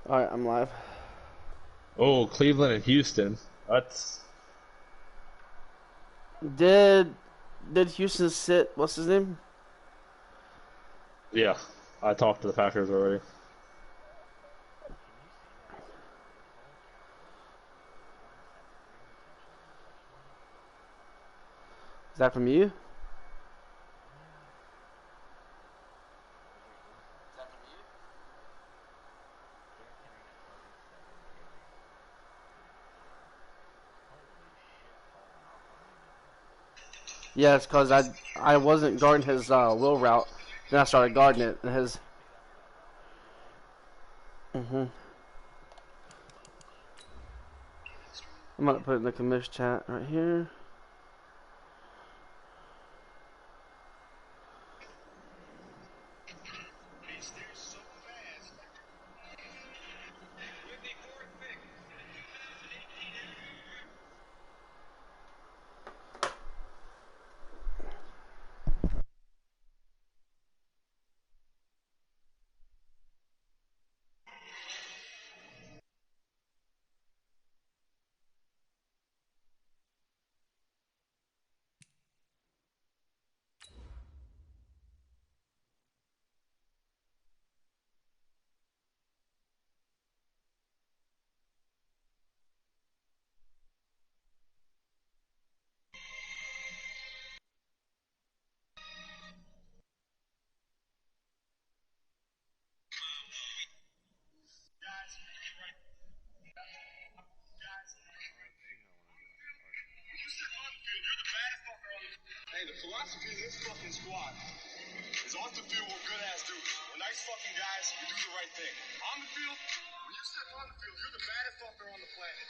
Alright, I'm live. Oh, Cleveland and Houston. That's Did Houston sit what's his name? yeah. I talked to the Packers already. Is that from you? Yeah, it's cause I wasn't guarding his wheel route. Then I started guarding it and his I'm gonna put it in the commish chat right here. Hey, the philosophy of this fucking squad is off the field, we're good ass dudes. We're nice fucking guys, we do the right thing. On the field, when you step on the field, you're the baddest fucker on the planet.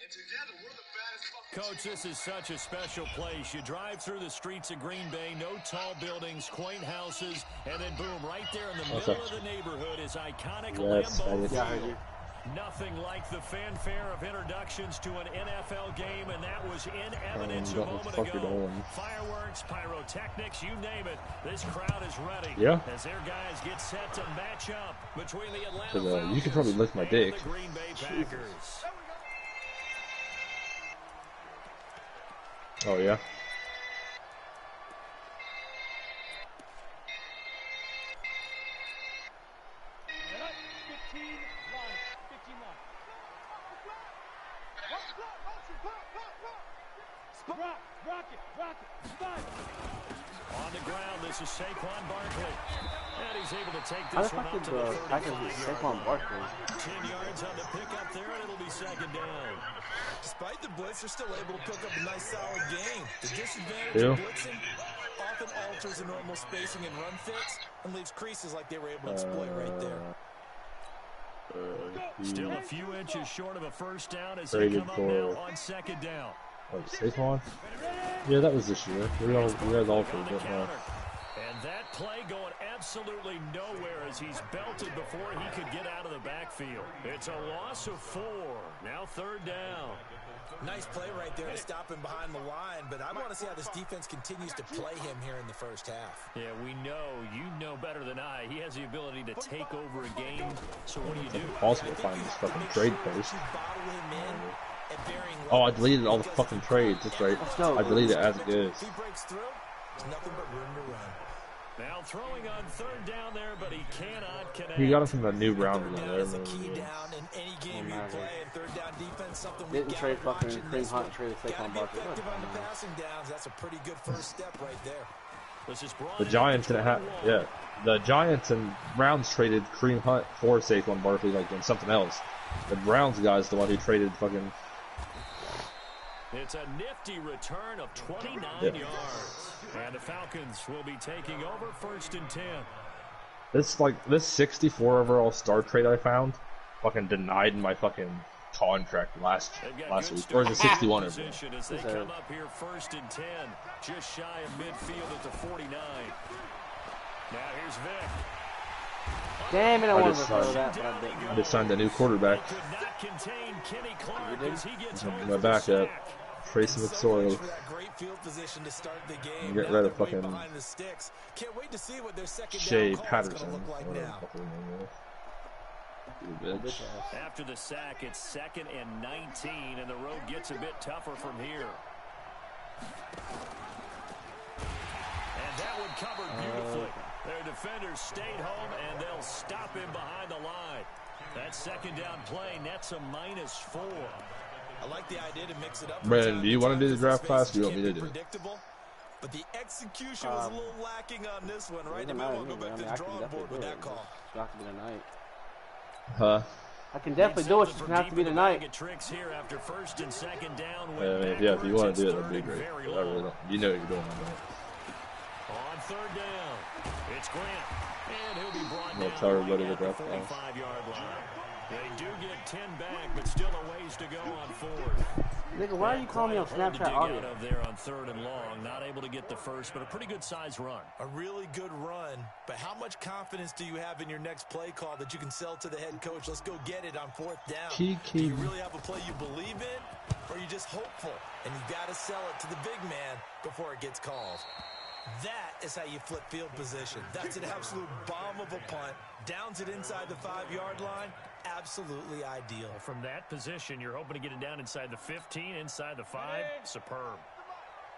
And together, we're the baddest fucking Coach, this is such a special place. You drive through the streets of Green Bay, no tall buildings, quaint houses, and then boom, right there in the middle of the neighborhood is iconic Lambeau Field. Nothing like the fanfare of introductions to an NFL game, and that was in evidence a moment ago. Fireworks, pyrotechnics, you name it. This crowd is ready. Yeah. As their guys get set to match up between the Atlanta Falcons you could probably lick my dick. and the Green Bay Packers. Oh yeah. On the ground, this is Saquon Barkley. And he's able to take this one up to the 35-yard line. 10 yards on the pickup there, and it'll be second down. Despite the blitz, they're still able to cook up a nice, solid game. The disadvantage of blitzing often alters the normal spacing and run fits and leaves creases like they were able to exploit right there. Still a few inches short of a first down as they come up now on second down. What, Saquon? Yeah, that was this year. We guys all for it now. And that play going absolutely nowhere as he's belted before he could get out of the backfield. It's a loss of 4. Now third down. Nice play right there to stop him behind the line, but I want to see how this defense continues to play him here in the first half. Yeah, we know. You know better than I. He has the ability to take over a game. So what do you do? It's impossible to find this fucking trade post. Oh, I deleted all the fucking trades. That's right. I deleted it as it is. If he breaks through, there's nothing but room to run. Now throwing on third down there, but he cannot connect. He got him from the new round in there. That's a key down in any game you play, and third down defense, something we didn't trade fucking Kareem Hunt, traded Saquon Barkley. Effective on the passing downs. That's a pretty good first step right there. The Giants didn't have, the Giants and Browns traded Kareem Hunt for Saquon Barkley like in something else. The Browns guy's the one who traded fucking. It's a nifty return of 29 yards. And the Falcons will be taking over first and 10. This 64 overall star trade I found fucking denied my fucking contract last week. Or is it 61 overall? As they come up here first and 10, just shy of midfield at the 49. Now here's Vic. Damn it, I wanted to throw that, but I didn't. I just signed a new quarterback. My backup, Tracy McSorley. Get rid of fucking Shea Patterson. Bitch. After the sack, it's 2nd and 19, and the road gets a bit tougher from here. And that one covered beautifully. Their defenders stayed home, and they'll stop him behind the line. That 2nd down play nets a -4. I like the idea to mix it up. Brandon, do you want to do the draft class? Do you want me to do it? But the execution was a little lacking on this one, right? They might want to go back to the drawing board with that call. It's not going to be tonight. Huh? I can definitely do it. It's going to have to be tonight. Tricks here after 1st and 2nd down. Yeah, if you want to do it, that'd be great. I really don't. You know what you're doing. On 3rd down, it's Grant, and he'll be brought down tell everybody the draft 45-yard line. They do get 10 back, but still a ways to go on 4th. Nigga, why are you calling me on Snapchat audio? Out of there on 3rd and long, not able to get the first, but a pretty good size run. A really good run, but how much confidence do you have in your next play call that you can sell to the head coach? Let's go get it on 4th down. Do you really have a play you believe in, or are you just hopeful? And you got to sell it to the big man before it gets called. That is how you flip field position. That's an absolute bomb of a punt. Downs it inside the 5-yard line. Absolutely ideal. From that position, you're hoping to get it down inside the 15, inside the 5. Superb.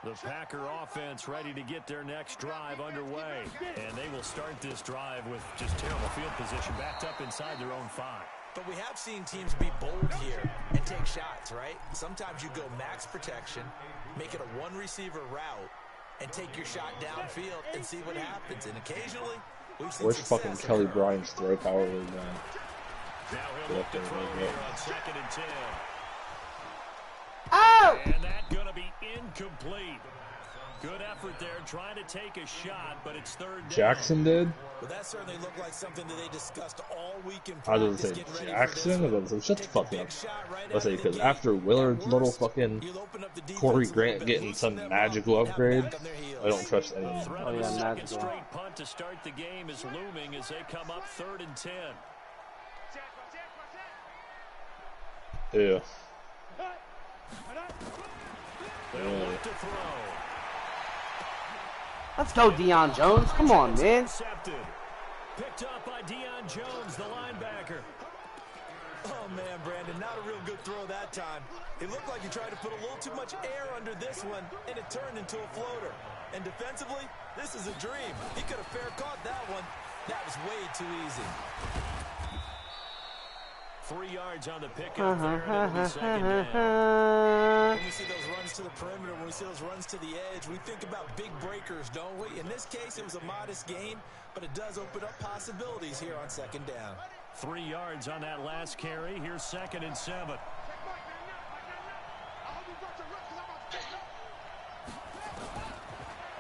The Packer offense ready to get their next drive underway. And they will start this drive with just terrible field position backed up inside their own 5. But we have seen teams be bold here and take shots, right? Sometimes you go max protection, make it a one-receiver route, and take your shot downfield and see what happens. And occasionally, we've seen Where's fucking Kelly Bryant's throw power right now? Now he'll look to throw here on 2nd and 10. Oh! And that's going to be incomplete. Good effort there, trying to take a shot, but it's 3rd down. Jackson did? Well, that certainly looked like something that they discussed all week in I was practice. gonna say Jackson? I was gonna say, shut the fuck up. Let's say, because after Willard's little fucking Corey Grant getting some magical upgrade, I don't trust anyone. Oh, yeah, second straight punt to start the game is looming as they come up 3rd and 10. Yeah. They'll look to throw. Let's go, Deion Jones. Come on, man. Picked up by Deion Jones, the linebacker. Oh, man, Brandon, not a real good throw that time. It looked like he tried to put a little too much air under this one, and it turned into a floater. And defensively, this is a dream. He could have fair caught that one. That was way too easy. 3 yards on the pickup there, and it'll be 2nd down. When we see those runs to the perimeter, when we see those runs to the edge, we think about big breakers, don't we? In this case, it was a modest gain, but it does open up possibilities here on 2nd down. 3 yards on that last carry. Here's 2nd and 7.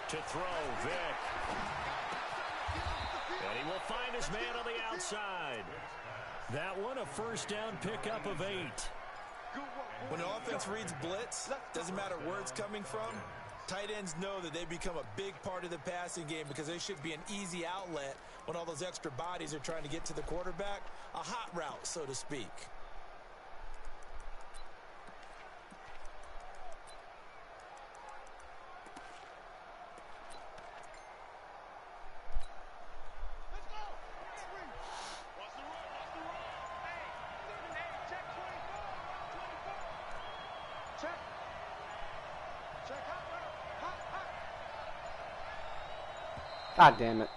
To throw, Vick. And he will find his man on the outside. That one, a 1st down pickup of 8. When the offense reads blitz, doesn't matter where it's coming from, tight ends know that they become a big part of the passing game because they should be an easy outlet when all those extra bodies are trying to get to the quarterback. A hot route, so to speak. God damn it.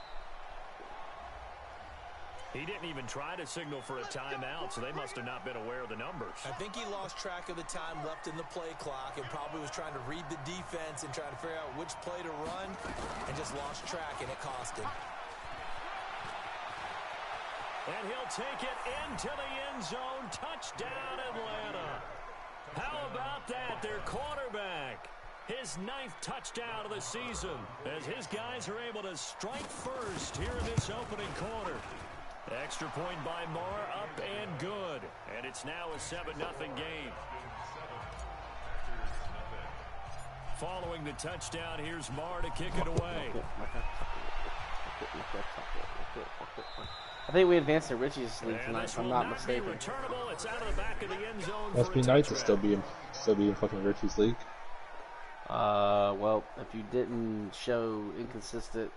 He didn't even try to signal for a timeout, so they must have not been aware of the numbers. I think he lost track of the time left in the play clock and probably was trying to read the defense and trying to figure out which play to run and just lost track, and it cost him. And he'll take it into the end zone. Touchdown, Atlanta. How about that? Their quarterback. His 9th touchdown of the season as his guys are able to strike first here in this opening quarter. Extra point by Marr, up and good. And it's now a 7-0 game. Following the touchdown, here's Marr to kick it away. I think we advanced to Richie's league tonight, if I'm not mistaken. It's out of the back of the end zone. Must be nice to still be in fucking Richie's league. Well, if you didn't show inconsistent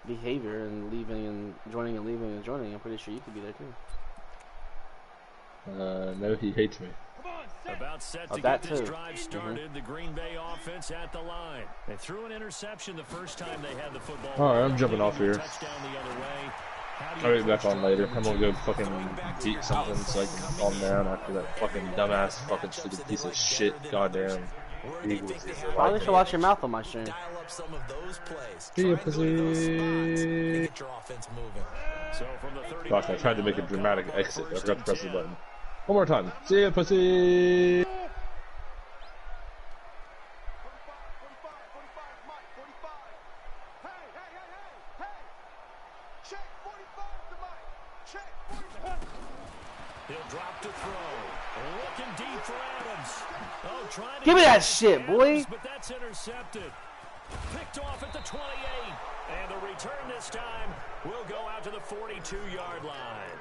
behavior and leaving and joining and leaving and joining, I'm pretty sure you could be there too. No, he hates me. About set to get this drive started. The Green Bay offense at the line. They threw an interception the first time they had the football. Alright, I'm jumping off here. I'll be back on later. I'm gonna go fucking beat something so I can calm down after that fucking dumbass fucking stupid piece of shit. Goddamn. Probably should watch your mouth on my stream. See ya, pussy. Fuck, I tried to make a dramatic exit. I forgot to press the button. One more time. See ya, pussy. Give me that shit, boy. But that's intercepted. Picked off at the 28. And the return this time will go out to the 42-yard line.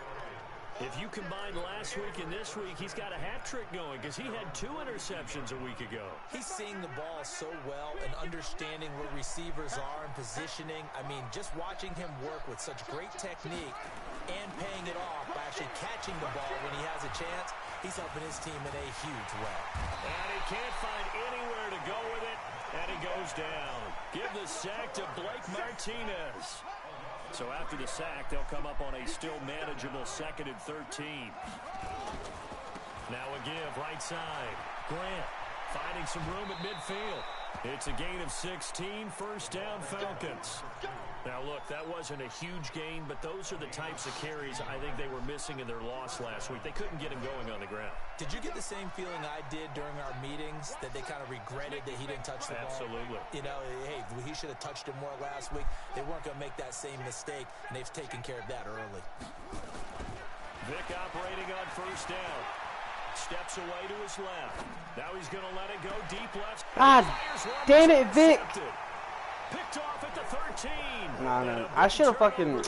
If you combine last week and this week, he's got a hat trick going because he had 2 interceptions a week ago. He's seeing the ball so well and understanding where receivers are and positioning. I mean, just watching him work with such great technique and paying it off by actually catching the ball when he has a chance, he's helping his team in a huge way. And he can't find anywhere to go with it, and he goes down. Give the sack to Blake Martinez. So after the sack, they'll come up on a still manageable 2nd and 13. Now a give, right side. Grant finding some room at midfield. It's a gain of 16, first down Falcons. Now look, that wasn't a huge gain, but those are the types of carries I think they were missing in their loss last week. They couldn't get him going on the ground. Did you get the same feeling I did during our meetings, that they kind of regretted that he didn't touch the ball? Absolutely. You know, hey, he should have touched it more last week. They weren't going to make that same mistake, and they've taken care of that early. Vic operating on first down. Steps away to his left. Now he's going to let it go deep left. God damn it, Vic. Picked off at the 13. No. I should have fucking...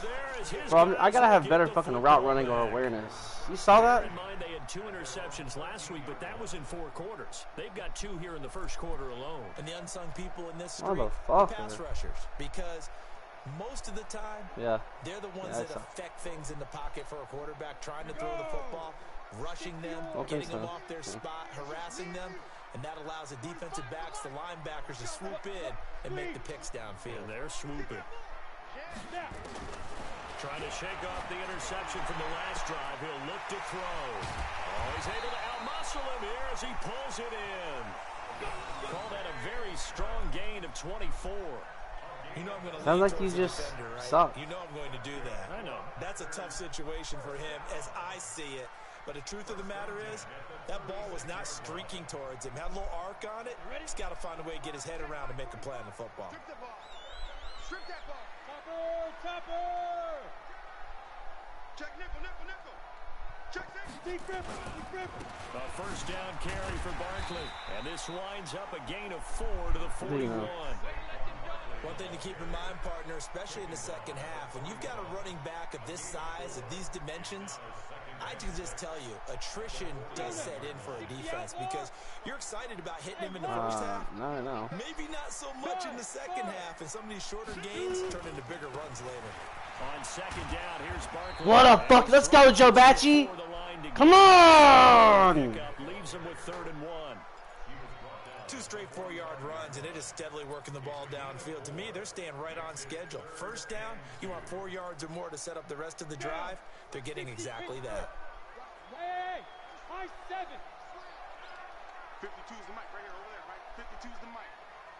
Bro, I gotta have better fucking route running or awareness. You saw that? In mind, they had 2 interceptions last week, but that was in 4 quarters. They've got 2 here in the first quarter alone. And the unsung people in this street, pass rushers, because most of the time, they're the ones that affect things in the pocket for a quarterback, trying to throw the football, rushing them, getting them off their spot, harassing them. And that allows the defensive backs, the linebackers, to swoop in and make the picks downfield. And they're swooping. Trying to shake off the interception from the last drive. He'll look to throw. Oh, he's able to outmuscle him here as he pulls it in. Call that a very strong gain of 24. You know I'm going to sounds like you just defender, right? suck. You know I'm going to do that. I know. That's a tough situation for him as I see it. But the truth of the matter is, that ball was not streaking towards him. Had a little arc on it. He's got to find a way to get his head around and make a play on the football. Strip that ball. Topper. Check nickel. Check deep grip. A first down carry for Barkley. And this winds up a gain of 4 to the 41. One thing to keep in mind, partner, especially in the second half, when you've got a running back of this size, of these dimensions, I can just tell you, attrition does set in for a defense because you're excited about hitting him in the first half. No. Maybe not so much in the second half, and some of these shorter gains turn into bigger runs later. On second down, here's Barkley. What a fuck! Let's go, Joe Bacci. Come on! Leaves him with 3rd and 1. 2 straight 4-yard runs, and it is steadily working the ball downfield. To me, they're staying right on schedule. First down, you want 4 yards or more to set up the rest of the drive. They're getting exactly that. Hey, high 7. 52's the mic right here, over there, right? 52's the mic.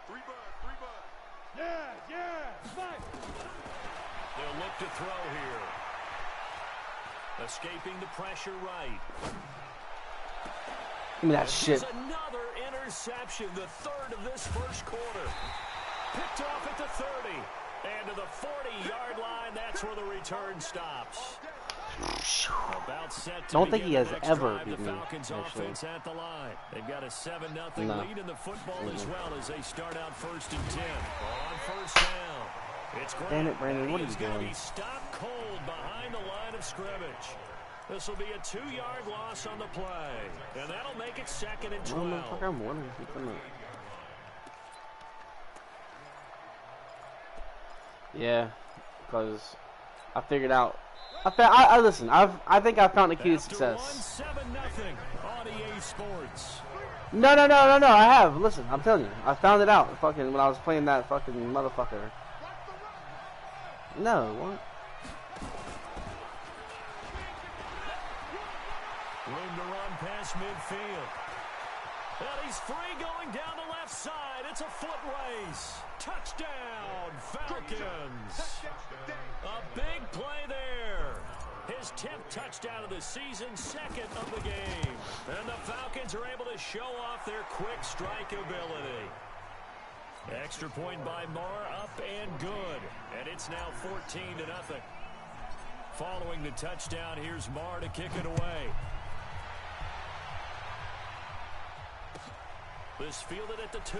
3 buzz. Yeah, Mike. They'll look to throw here. Escaping the pressure right. Give me that shit. Another interception, the 3rd of this first quarter. Picked off at the 30. And to the 40-yard line, that's where the return stops. About set to don't think he has ever beat me. The Falcons offense at the line. They've got a 7-0 lead in the football as well as they start out 1st and 10. On first down, it's Grant. Damn it, Brandon, what are you He's going to doing? be stopped cold behind the line of scrimmage. This will be a 2-yard loss on the play, and that'll make it 2nd and 12. I'm wondering. Yeah, because I figured out Listen. I think I found the key to success. No. I have. Listen, I'm telling you, I found it out. Fucking when I was playing that fucking motherfucker. No, what? Room to run past midfield. And he's free going down the left side. It's a foot race. Touchdown, Falcons. A big play there. His 10th touchdown of the season, 2nd of the game. And the Falcons are able to show off their quick strike ability. Extra point by Marr, up and good. And it's now 14-0. Following the touchdown, here's Marr to kick it away. This fielded at the 2.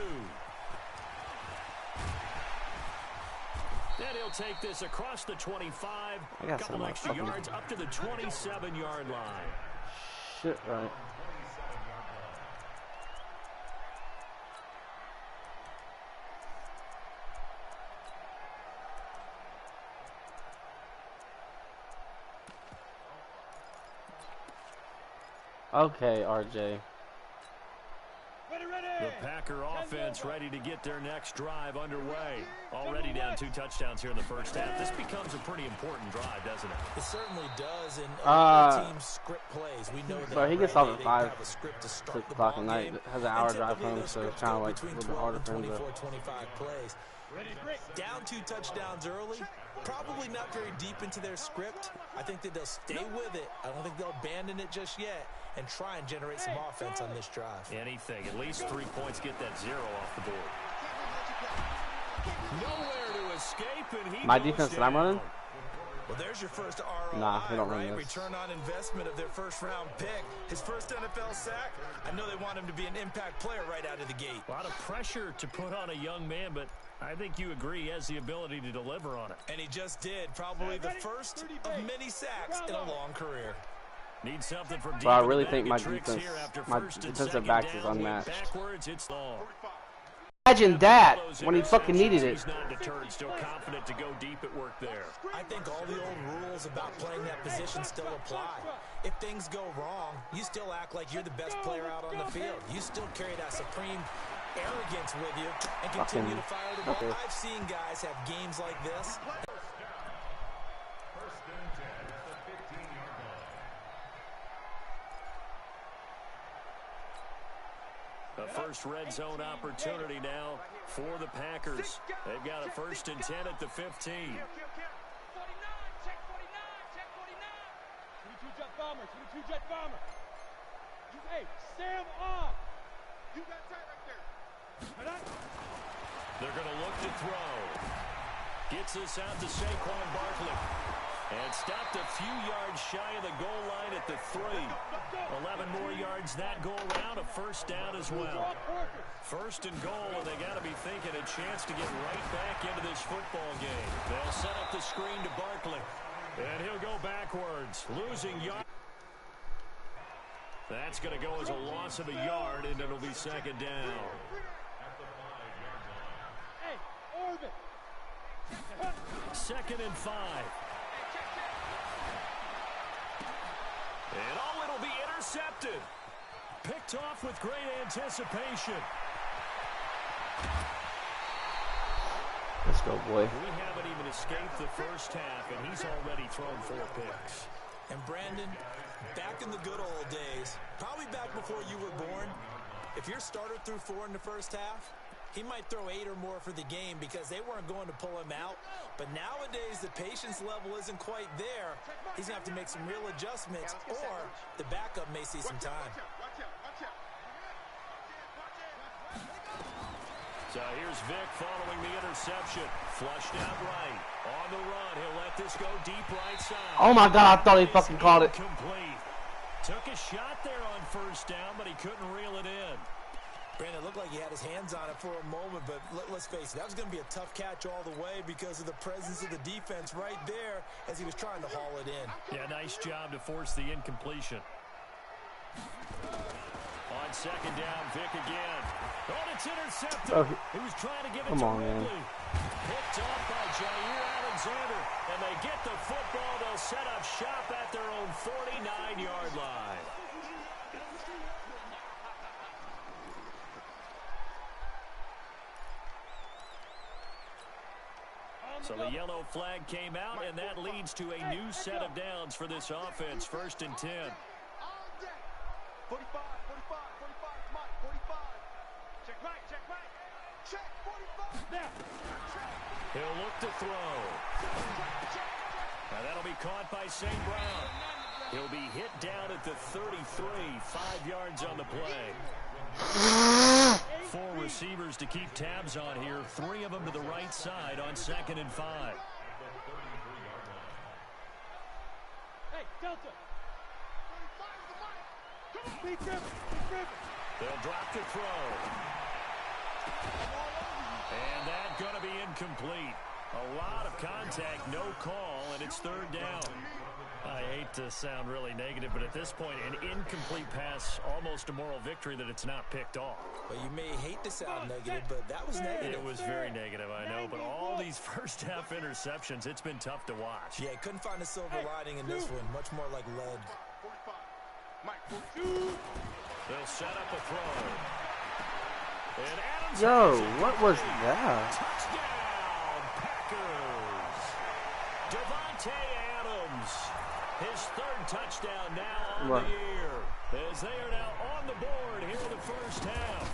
Then he'll take this across the 25. A couple extra yards up to the 27-yard line. Shit, right. Okay, RJ. The Packer offense ready to get their next drive underway. Already down 2 touchdowns here in the first half. This becomes a pretty important drive, doesn't it? It certainly does. And team script plays. We know that. But he gets off at 5 o'clock at night. It has an hour drive home, so it's kind of like a little bit harder for him to. 25 plays. Down 2 touchdowns early. Probably not very deep into their script. I think that they'll stay with it. I don't think they'll abandon it just yet and try and generate some offense on this drive. Anything. At least 3 points, get that 0 off the board. Nowhere to escape, and he My defense that I'm running? Well, there's your first ROI, nah, we don't run this. Return on investment of their first-round pick. His first NFL sack. I know they want him to be an impact player right out of the gate. A lot of pressure to put on a young man, but I think you agree he has the ability to deliver on it. And he just did. Probably the first of many sacks in a long career. Need something from deep. Well, I really think my defensive backs is unmatched. Imagine that when he fucking needed it. He's not deterred, still confident to go deep at work there. I think all the old rules about playing that position still apply. If things go wrong, you still act like you're the best player out on the field. You still carry that supreme arrogance with you and continue to fire the ball. I've seen guys have games like this. The first red zone opportunity now for the Packers. They've got a 1st and 10 at the 15. Check 49, check 49. 22 jet bomber, 22 jet bomber. Hey, Sam off. You got tight right there. They're going to look to throw. Gets this out to Saquon Barkley. And stopped a few yards shy of the goal line at the 3. 11 more yards that go around, a 1st down as well. 1st and goal, and they got to be thinking a chance to get right back into this football game. They'll set up the screen to Barkley. And he'll go backwards, losing yard. That's going to go as a loss of a yard, and it'll be 2nd down. Hey, Orbit. 2nd and 5. And it'll be intercepted. Picked off with great anticipation. Let's go, boy. We haven't even escaped the first half, and he's already thrown 4 picks. And Brandon, back in the good old days, probably back before you were born, if your starter threw 4 in the first half, he might throw 8 or more for the game because they weren't going to pull him out. But nowadays, the patience level isn't quite there. He's going to have to make some real adjustments, or the backup may see some time. So here's Vic following the interception. Flushed out right. On the run, he'll let this go deep right side. Oh my God, I thought he fucking called it. Complete. Took a shot there on 1st down, but he couldn't reel it in. Brandon, it looked like he had his hands on it for a moment, but let's face it, that was going to be a tough catch all the way because of the presence of the defense right there as he was trying to haul it in. Yeah, nice job to force the incompletion. On 2nd down, Vic again. Oh, it's intercepted. Oh, he was trying to give it come to on, Ridley. man. Picked off by Jair Alexander, and they get the football. They'll set up shop at their own 49-yard line. So the yellow flag came out, and that leads to a new set of downs for this offense. 1st and 10. 45, 45, 45, Mike, 45. Check right, check 45. Now. He'll look to throw. Now that'll be caught by St. Brown. He'll be hit down at the 33, 5 yards on the play. 4 receivers to keep tabs on here. 3 of them to the right side on 2nd and 5. Hey, Delta. Be driven. They'll drop to throw. And that's going to be incomplete. A lot of contact, no call, and it's 3rd down. I hate to sound really negative, but at this point, an incomplete pass, almost a moral victory that it's not picked off. Well, you may hate to sound negative, but that was negative. It was very negative, I know, but all these first-half interceptions, it's been tough to watch. Yeah, couldn't find a silver lining in this one. Much more like lead. They'll set up a throw. And Adams. Yo, what was that? Touchdown, Packers. Devontae Adams. His 3rd touchdown now on the year. As they are now on the board here in the first half.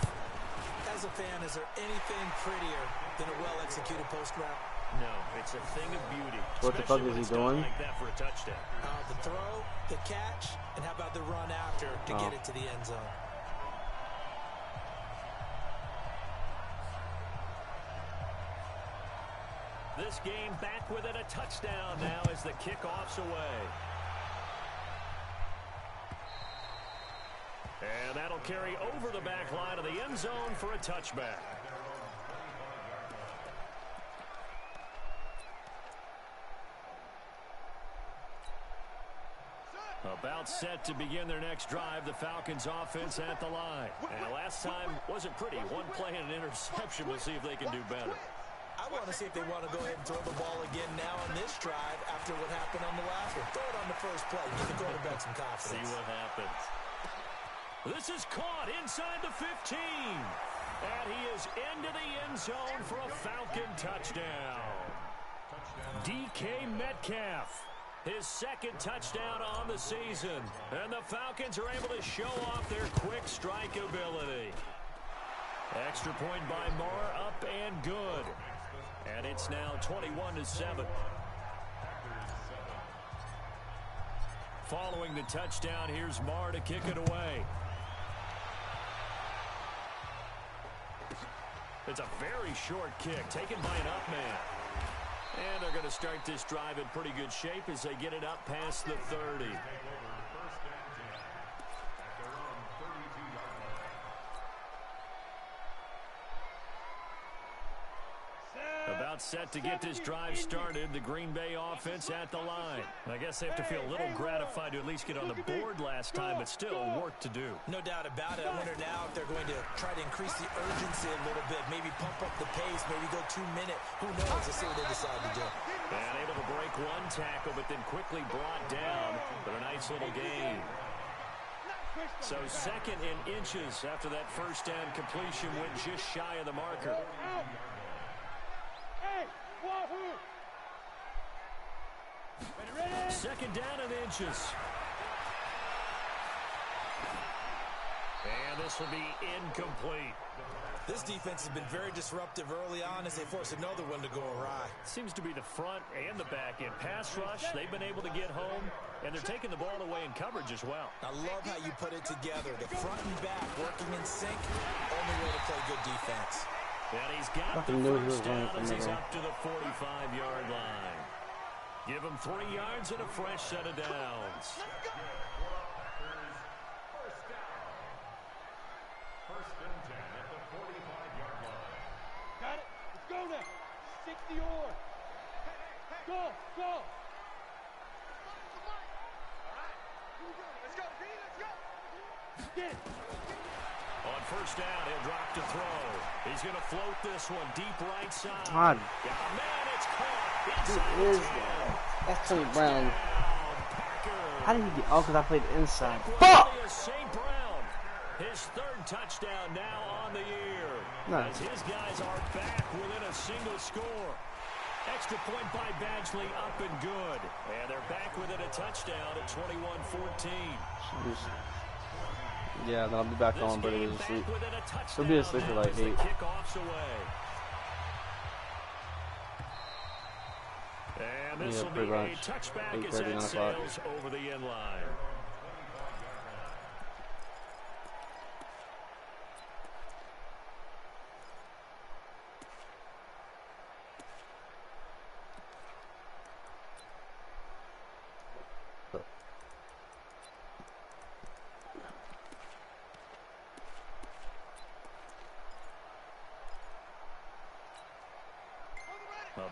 As a fan, is there anything prettier than a well-executed post route? No, it's a thing of beauty. What the fuck is he doing? Like that for a touchdown. The throw, the catch, and how about the run after to get it to the end zone? This game back within a touchdown now as the kickoff's away. And that'll carry over the back line of the end zone for a touchback. About set to begin their next drive, the Falcons offense at the line. And last time wasn't pretty. 1 play and an interception. We'll see if they can do better. I want to see if they want to go ahead and throw the ball again now on this drive after what happened on the last one. Throw it on the first play. Give the quarterback some confidence. See what happens. This is caught inside the 15. And he is into the end zone for a Falcon touchdown. DK Metcalf. His 2nd touchdown on the season. And the Falcons are able to show off their quick strike ability. Extra point by Moore, up and good. And it's now 21-7. Following the touchdown, here's Moore to kick it away. It's a very short kick, taken by an up man. And they're going to start this drive in pretty good shape as they get it up past the 30. About set to get this drive started. The Green Bay offense at the line. I guess they have to feel a little gratified to at least get on the board last time, but still work to do. No doubt about it. I wonder now if they're going to try to increase the urgency a little bit, maybe pump up the pace, maybe go 2 minute. Who knows? Let's see what they decide to do. And able to break 1 tackle, but then quickly brought down for a nice little gain. So 2nd and inches after that first down completion went just shy of the marker. Second down and inches. And this will be incomplete. This defense has been very disruptive early on as they force another one to go awry. Seems to be the front and the back end. Pass rush, they've been able to get home, and they're taking the ball away in coverage as well. I love how you put it together. The front and back working in sync. Only way to play good defense. And he's got the first down as he's up to the 45-yard line. Give him 3 yards and a fresh set of downs. First and 10 at the 45-yard line. Got it. Let's go now. 60 or. Go. All right. Let's go. Let's go. Get it. On first down. He'll drop to throw. He's going to float this one deep right side. God. Yeah, man, it's caught. Who is that? That's Tony Brown. How did he get? Oh, because I played inside. Fuck! St. Brown. His third touchdown now on the year. Nice. As his guys are back within a single score. Extra point by Badgley up and good. And they're back within a touchdown at 21-14. Yeah, then I'll be back on, but it was asleep. He'll be asleep for like 8. And this will be a touchback as that sails over the end line.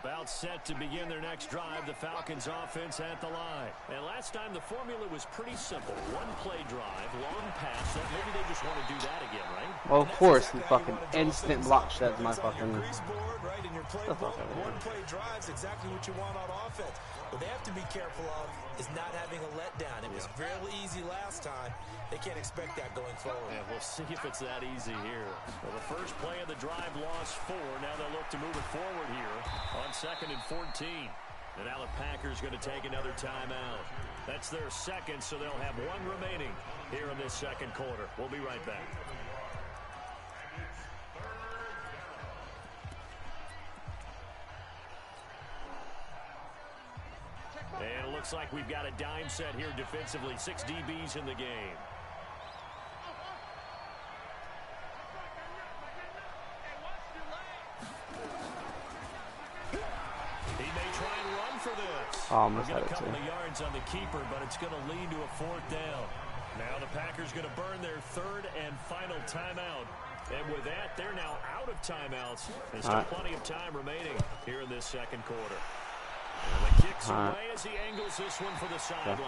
About set to begin their next drive, the Falcons offense at the line. And last time the formula was pretty simple. One play drive, long pass. Maybe they just want to do that again, right? Well, of course, he fucking instant block sheds my fucking... One play drive's exactly what you want on offense. What they have to be careful of is not having a letdown. It was real easy last time. They can't expect that going forward. Yeah, we'll see if it's that easy here. Well, the first play of the drive lost 4. Now they'll look to move it forward here on 2nd and 14. And now the Packers going to take another timeout. That's their second, so they'll have 1 remaining here in this second quarter. We'll be right back. And it looks like we've got a dime set here defensively. 6 DBs in the game. He may try and run for this. Almost We'll had get a it couple too. of yards on the keeper, but it's going to lead to a 4th down. Now the Packers going to burn their 3rd and final timeout. And with that, they're now out of timeouts. There's still plenty of time remaining here in this second quarter. And the kicks away as he angles this one for the sideline.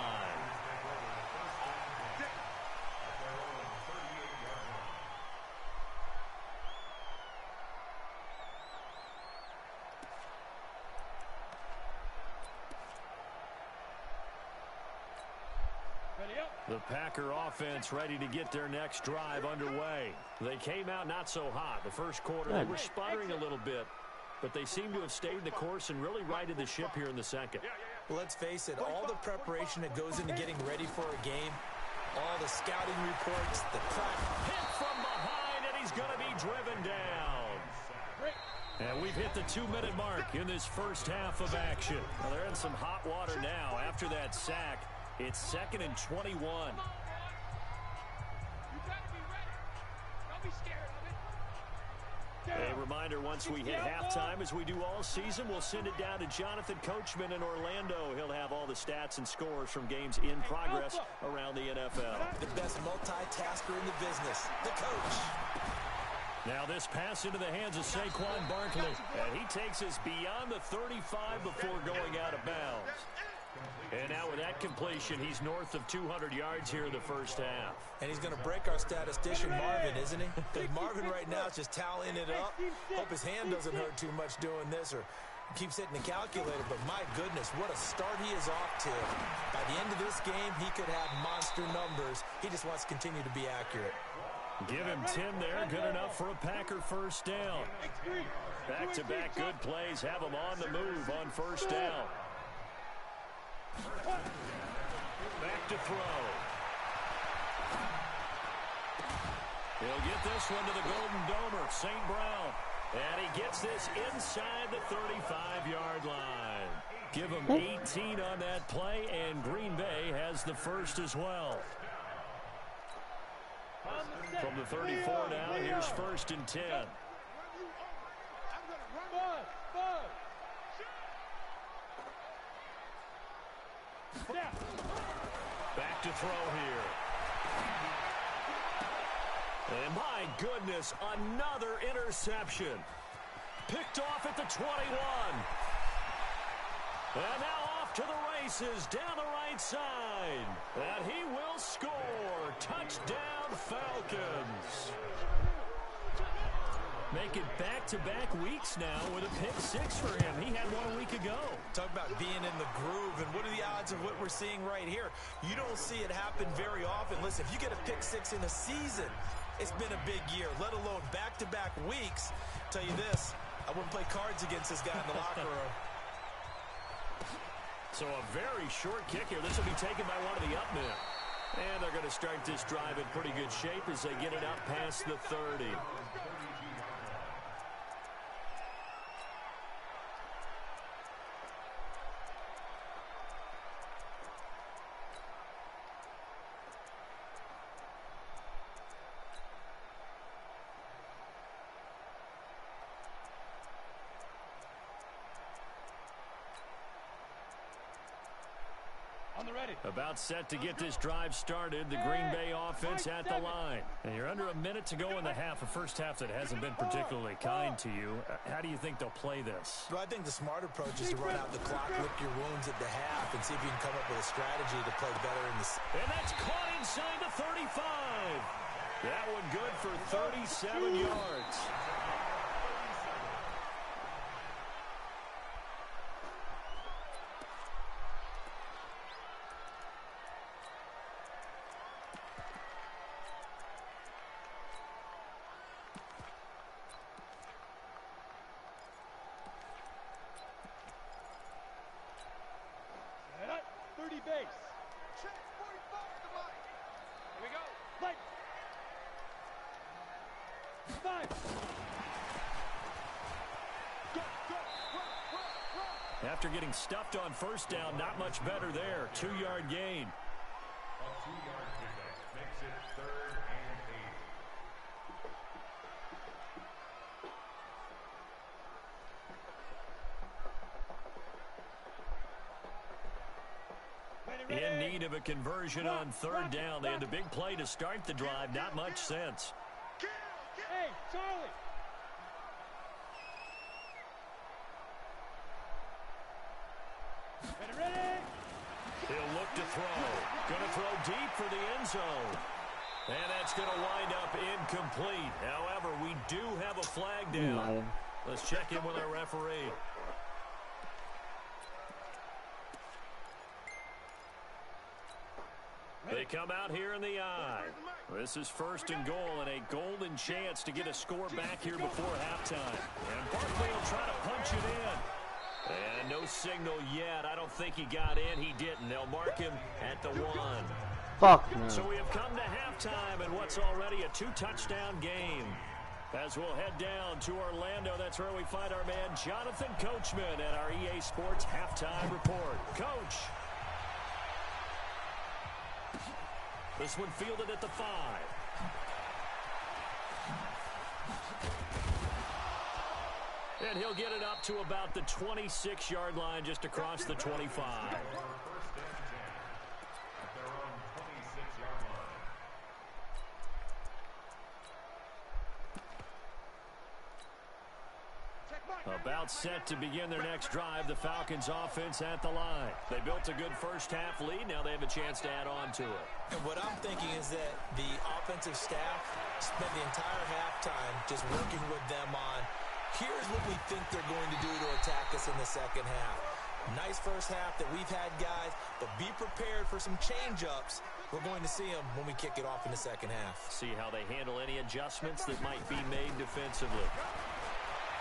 The Packer offense ready to get their next drive underway. They came out not so hot. The first quarter, they were sputtering a little bit, but they seem to have stayed the course and really righted the ship here in the second. Well, let's face it, all the preparation that goes into getting ready for a game, all the scouting reports, the practice. Hit from behind, and he's going to be driven down. And we've hit the 2-minute mark in this first half of action. Well, they're in some hot water now after that sack. It's 2nd and 21. A reminder, once we hit halftime, as we do all season, we'll send it down to Jonathan Coachman in Orlando. He'll have all the stats and scores from games in progress around the NFL. The best multitasker in the business, the coach. Now this pass into the hands of Saquon Barkley. And he takes us beyond the 35 before going out of bounds. And now with that completion, he's north of 200 yards here in the first half. And he's going to break our statistician Marvin, isn't he? Because Marvin right now is just tallying it up. Hope his hand doesn't hurt too much doing this or keeps hitting the calculator. But my goodness, what a start he is off to. By the end of this game, he could have monster numbers. He just wants to continue to be accurate. Give him 10 there. Good enough for a Packer first down. Back-to-back good plays have him on the move on first down. Back to throw. He'll get this one to the Golden Domer, St. Brown. And he gets this inside the 35-yard line. Give him 18 on that play, and Green Bay has the first as well. From the 34 now, here's 1st and 10. Back to throw here. And my goodness, another interception. Picked off at the 21. And now off to the races down the right side. And he will score. Touchdown, Falcons. Making back-to-back weeks now with a pick six for him. He had one a week ago. Talk about being in the groove, and what are the odds of what we're seeing right here? You don't see it happen very often. Listen, if you get a pick six in a season, it's been a big year, let alone back-to-back weeks. I'll tell you this, I wouldn't play cards against this guy in the locker room. So a very short kick here. This will be taken by one of the up men. And they're going to start this drive in pretty good shape as they get it up past the 30. About set to get this drive started. The Green Bay offense at the line. And you're under a minute to go in the half, a first half that hasn't been particularly kind to you. How do you think they'll play this? Well, I think the smart approach is to run out the clock, lick your wounds at the half, and see if you can come up with a strategy to play better in the... And that's caught inside the 35. That one good for 37 yards. After getting stuffed on first down, not much better there. 2-yard gain. A 2-yard pickup makes it 3rd and 8. In need of a conversion on 3rd down. They had the big play to start the drive. Not much sense. Hey, Charlie! He'll look to throw. Going to throw deep for the end zone. And that's going to wind up incomplete. However, we do have a flag down. Let's check in with our referee. They come out here in the eye. This is 1st and goal and a golden chance to get a score back here before halftime. And Barkley will try to punch it in. And no signal yet. I don't think he got in. He didn't. They'll mark him at the 1. Fuck, man. So we have come to halftime and what's already a 2-touchdown game. As we'll head down to Orlando, that's where we find our man Jonathan Coachman at our EA Sports Halftime Report. Coach. This one fielded at the 5. And he'll get it up to about the 26-yard line just across the 25. About set to begin their next drive, the Falcons offense at the line. They built a good first half lead. Now they have a chance to add on to it. And what I'm thinking is that the offensive staff spent the entire halftime just working with them on, here's what we think they're going to do to attack us in the second half. Nice first half that we've had, guys, but be prepared for some change-ups. We're going to see them when we kick it off in the second half. See how they handle any adjustments that might be made defensively.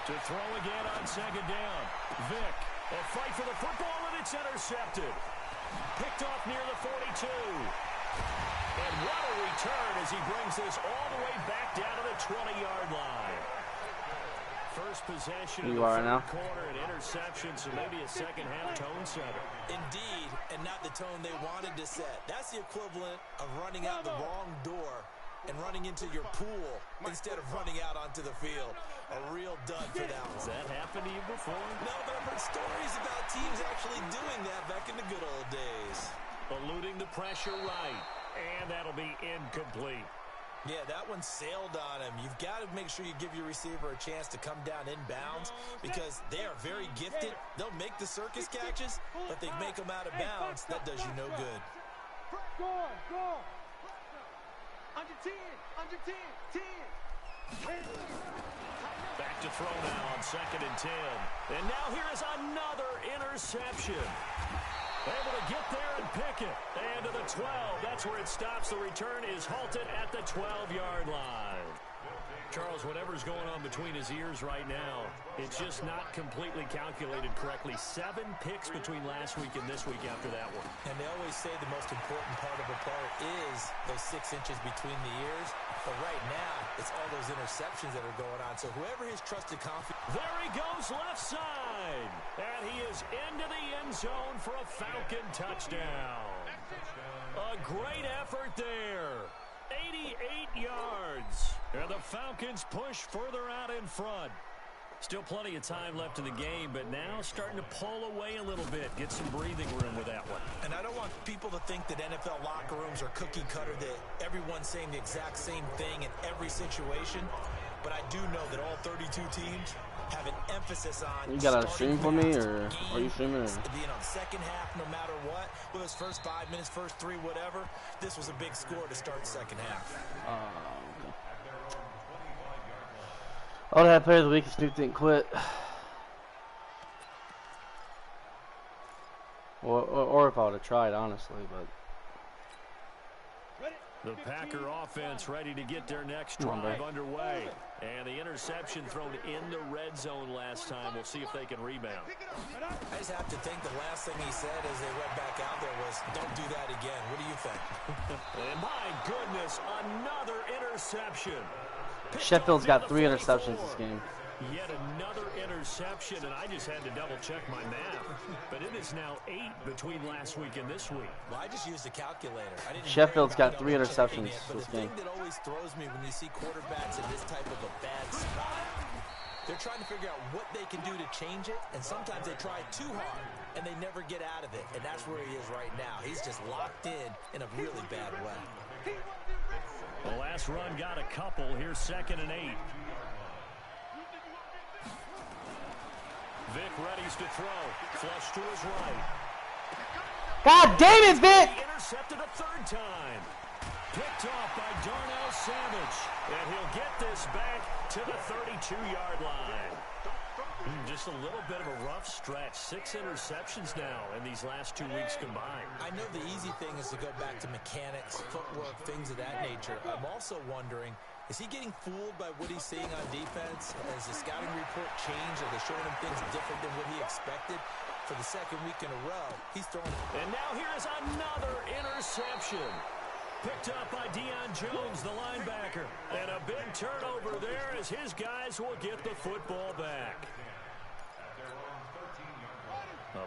To throw again on 2nd down. Vick, a fight for the football, and it's intercepted. Picked off near the 42. And what a return as he brings this all the way back down to the 20-yard line. First possession of the third quarter, an interception, so maybe a second half tone setter. Indeed, and not the tone they wanted to set. That's the equivalent of running out the wrong door and running into your pool instead of running out onto the field. A real dud for that one. Has that happened to you before? No, but I've heard stories about teams actually doing that back in the good old days. Eluding the pressure right, and that'll be incomplete. Yeah, that one sailed on him. You've got to make sure you give your receiver a chance to come down inbounds because they are very gifted. They'll make the circus catches, but they make them out of bounds. That does you no good. Go on. Under 10, 10. Back to throw now on 2nd and 10. And now here is another interception. Able to get there and pick it. And to the 12. That's where it stops. The return is halted at the 12-yard line. Charles, whatever's going on between his ears right now, it's just not completely calculated correctly. 7 picks between last week and this week after that one. And they always say the most important part of a player is those 6 inches between the ears. But right now, it's all those interceptions that are going on. So whoever his trusted confidence... There he goes left side. And he is into the end zone for a Falcon touchdown. A great effort there. 88 yards. And the Falcons push further out in front. Still plenty of time left in the game, but now starting to pull away a little bit. Get some breathing room with that one. And I don't want people to think that NFL locker rooms are cookie cutter, that everyone's saying the exact same thing in every situation. But I do know that all 32 teams have an emphasis on... You got a stream for me, or are you streaming? Being on second half, no matter what, with his first 5 minutes, first 3, whatever, this was a big score to start second half. Okay. Oh, that player of the week is Snoop didn't quit. Or if I would have tried, honestly, but... The Packer offense ready to get their next drive underway. And the interception thrown in the red zone last time. We'll see if they can rebound. I just have to think the last thing he said as they went back out there was, don't do that again. What do you think? And my goodness, another interception. Sheffield's got 3 interceptions this game. Yet another interception, and I just had to double-check my math. But it is now 8 between last week and this week. Well, I just used a calculator. Sheffield's got 3 interceptions but this the game. thing that always throws me when you see quarterbacks in this type of a bad spot, they're trying to figure out what they can do to change it, and sometimes they try too hard, and they never get out of it. And that's where he is right now. He's just locked in a really bad way. The last run got a couple. Here's 2nd and 8. Vic readies to throw. Flush to his right. God damn it, Vic! Intercepted a 3rd time. Picked off by Darnell Savage. And he'll get this back to the 32-yard line. Just a little bit of a rough stretch. 6 interceptions now in these last 2 weeks combined. I know the easy thing is to go back to mechanics, footwork, things of that nature. I'm also wondering, is he getting fooled by what he's seeing on defense? Has the scouting report changed? Are they showing him things different than what he expected? For the 2nd week in a row, he's throwing... And now here is another interception. Picked up by Deion Jones, the linebacker. And a big turnover there as his guys will get the football back.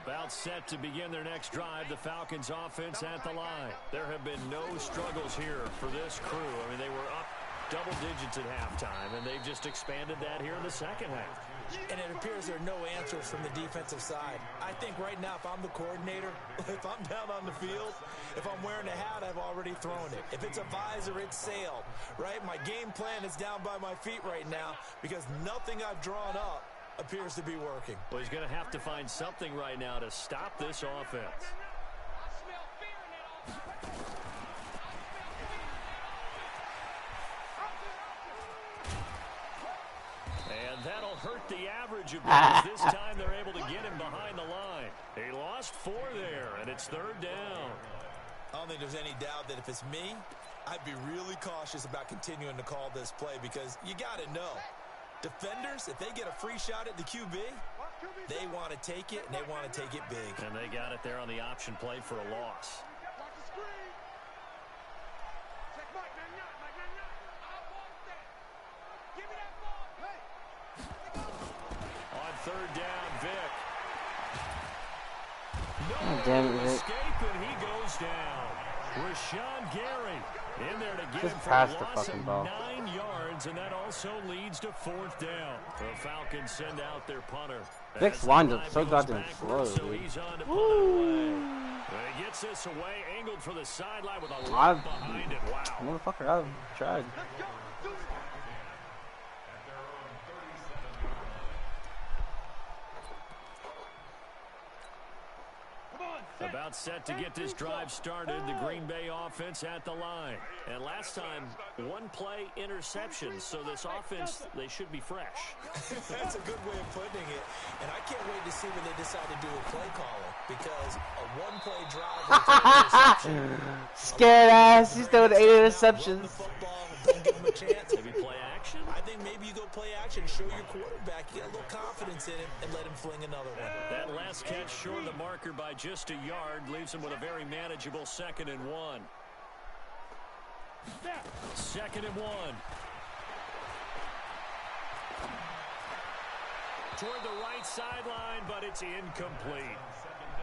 About set to begin their next drive, the Falcons offense at the line. There have been no struggles here for this crew. I mean, they were up double digits at halftime, and they've just expanded that here in the second half. And it appears there are no answers from the defensive side. I think right now, if I'm the coordinator, if I'm down on the field, if I'm wearing a hat, I've already thrown it. If it's a visor, it's sailed, right? My game plan is down by my feet right now because nothing I've drawn up appears to be working. Well, he's going to have to find something right now to stop this offense. And that'll hurt the average of because this time they're able to get him behind the line. He lost 4 there, and it's 3rd down. I don't think there's any doubt that if it's me, I'd be really cautious about continuing to call this play because you got to know. Defenders, if they get a free shot at the QB, they want to take it, and they want to take it big. And they got it there on the option play for a loss. On 3rd down, Vic. No damn it, Vic. escape, and he goes down. Rashawn Gary in there to get Just him for pass a the loss fucking of ball. 9 yards, and that also leads to 4th down. The Falcons send out their punter. Vic's lines up so goddamn slow, so dude. he's on to punt it away. He gets this away, angled for the sideline with a lot behind it. Wow. Motherfucker, I've tried. About set to get this drive started, the Green Bay offense at the line. And last time, 1 play interception, so this offense, they should be fresh. That's a good way of putting it. And I can't wait to see when they decide to do a play calling, because a 1-play drive with 3 interceptions. Scared ass, he's doing 8 interceptions. Don't give him a chance. Maybe play action? I think maybe you go play action, show your quarterback, get a little confidence in him, and let him fling another one. That last catch short of the marker by just a yard leaves him with a very manageable 2nd and 1. 2nd and 1. Toward the right sideline, but it's incomplete.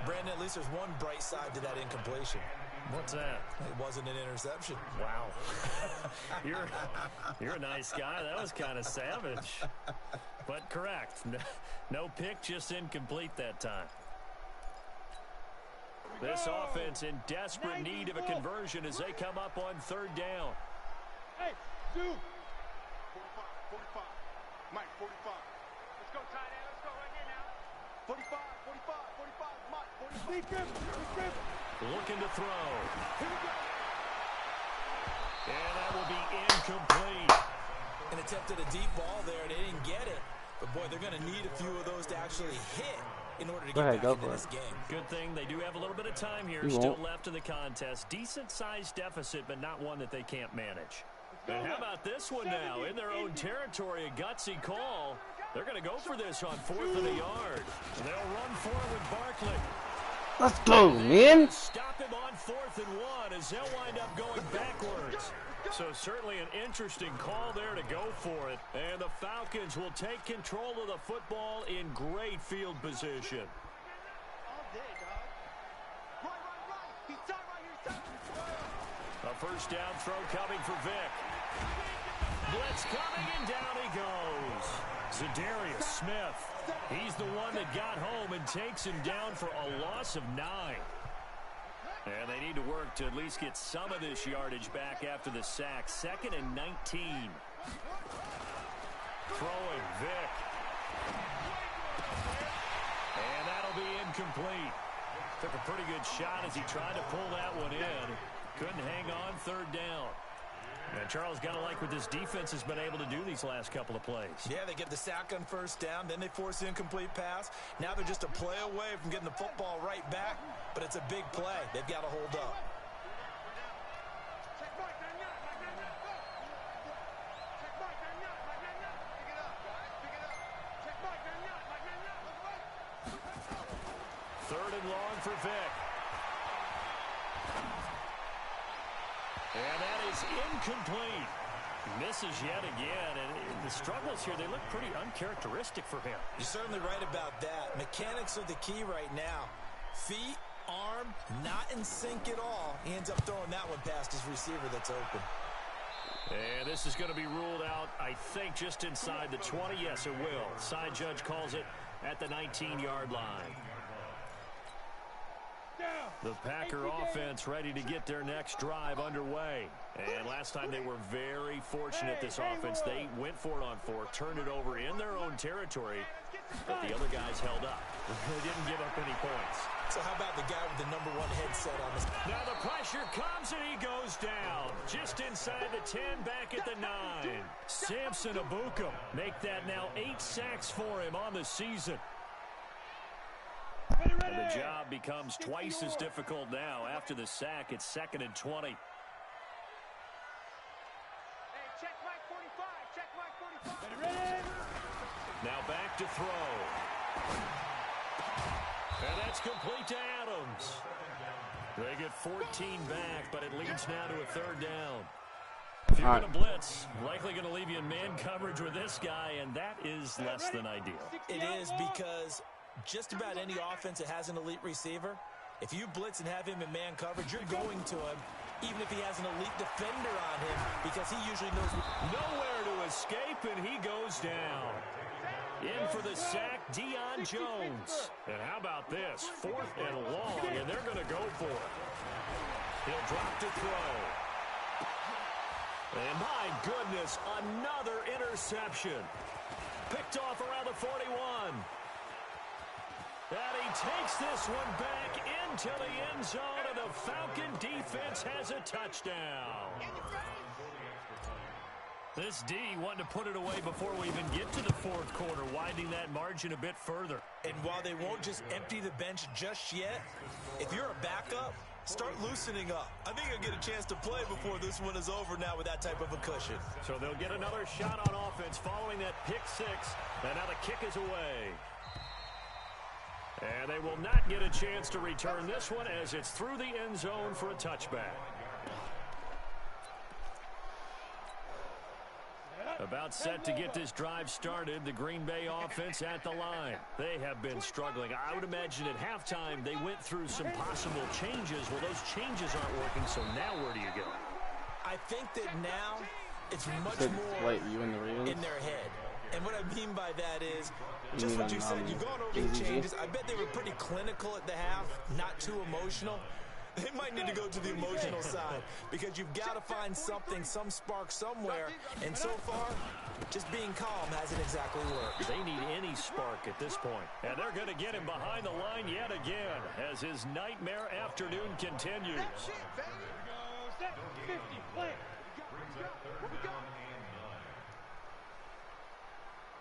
Brandon, at least there's one bright side to that incompletion. What's that? It wasn't an interception. Wow. You're a nice guy. That was kind of savage. But correct. No pick, just incomplete that time. This offense in desperate need of a conversion as they come up on 3rd down. Hey, dude. 45, 45. Mike, 45. Let's go, tight end. Let's go right here now. 45, 45, 45. Mike, 45. Leave him. Looking to throw. Here we go. And that will be incomplete. An attempt at a deep ball there. They didn't get it. But, boy, they're going to need a few of those to actually hit in order to get back into this game. Good thing they do have a little bit of time here still left in the contest. Decent-sized deficit, but not one that they can't manage. And how about this one now? In their own territory, a gutsy call. They're going to go for this on 4th and a yard. They'll run for it with Barkley. Let's go, man. Stop him on 4th and 1 as they'll wind up going backwards. So certainly an interesting call there to go for it. And the Falcons will take control of the football in great field position. All day, dog. Right. He's tight right here. A 1st down throw coming for Vic. Blitz coming, and down he goes. Za'Darius Smith. He's the one that got home and takes him down for a loss of 9. And they need to work to at least get some of this yardage back after the sack. 2nd and 19. Throwing Vic. And that'll be incomplete. Took a pretty good shot as he tried to pull that one in. Couldn't hang on 3rd down. And Charles, got to like what this defense has been able to do these last couple of plays. Yeah, they get the sack on 1st down, then they force the incomplete pass. Now they're just a play away from getting the football right back, but it's a big play. They've got to hold up. Check Mike, man, yeah, Mike, man, yeah, go. Check Mike, man, yeah, Mike, man, yeah. Pick it up, guys, pick it up. Check Mike, man, yeah, Mike, man, yeah. Let's go. 3rd and long for Vic. And that is incomplete. Misses yet again, and the struggles here, they look pretty uncharacteristic for him. You're certainly right about that. Mechanics are the key right now. Feet, arm, not in sync at all. He ends up throwing that one past his receiver that's open. And this is going to be ruled out, I think, just inside the 20. Yes, it will. Side judge calls it at the 19-yard line. The Packer offense ready to get their next drive underway. And last time they were very fortunate, this offense. They went for it on 4, turned it over in their own territory, but the other guys held up. They didn't give up any points. So how about the guy with the #1 headset on his... Now the pressure comes and he goes down. Just inside the 10, back at the 9. Samson Abuka make that now 8 sacks for him on the season. And the job becomes twice as difficult now. After the sack, it's 2nd and 20. Hey, check Mike 45. Check Mike 45. Ready? Now back to throw. And that's complete to Adams. They get 14 back, but it leads now to a 3rd down. If you're going to blitz, likely going to leave you in man coverage with this guy, and that is less than ideal. It is, because just about any offense that has an elite receiver If you blitz and have him in man coverage, you're going to him, even if he has an elite defender on him, because he usually knows nowhere to escape, and he goes down. In for the sack, Deion Jones. And how about this? 4th and long, and they're going to go for it. He'll drop to throw. And my goodness, another interception. Picked off around the 41. And he takes this one back into the end zone, and the Falcon defense has a touchdown. This D wanting to put it away before we even get to the 4th quarter, widening that margin a bit further. And while they won't just empty the bench just yet, if you're a backup, start loosening up. I think you'll get a chance to play before this one is over now with that type of a cushion. So they'll get another shot on offense following that pick 6, and now the kick is away. And they will not get a chance to return this one as it's through the end zone for a touchback. About set to get this drive started, the Green Bay offense at the line. They have been struggling. I would imagine at halftime they went through some possible changes. Well, those changes aren't working, so now where do you go? I think that now it's much more in their head. And what I mean by that is, just what you said, you've gone over the changes. I bet they were pretty clinical at the half, not too emotional. They might need to go to the emotional side because you've got to find something, some spark somewhere. And so far, just being calm hasn't exactly worked. They need any spark at this point. And they're going to get him behind the line yet again as his nightmare afternoon continues.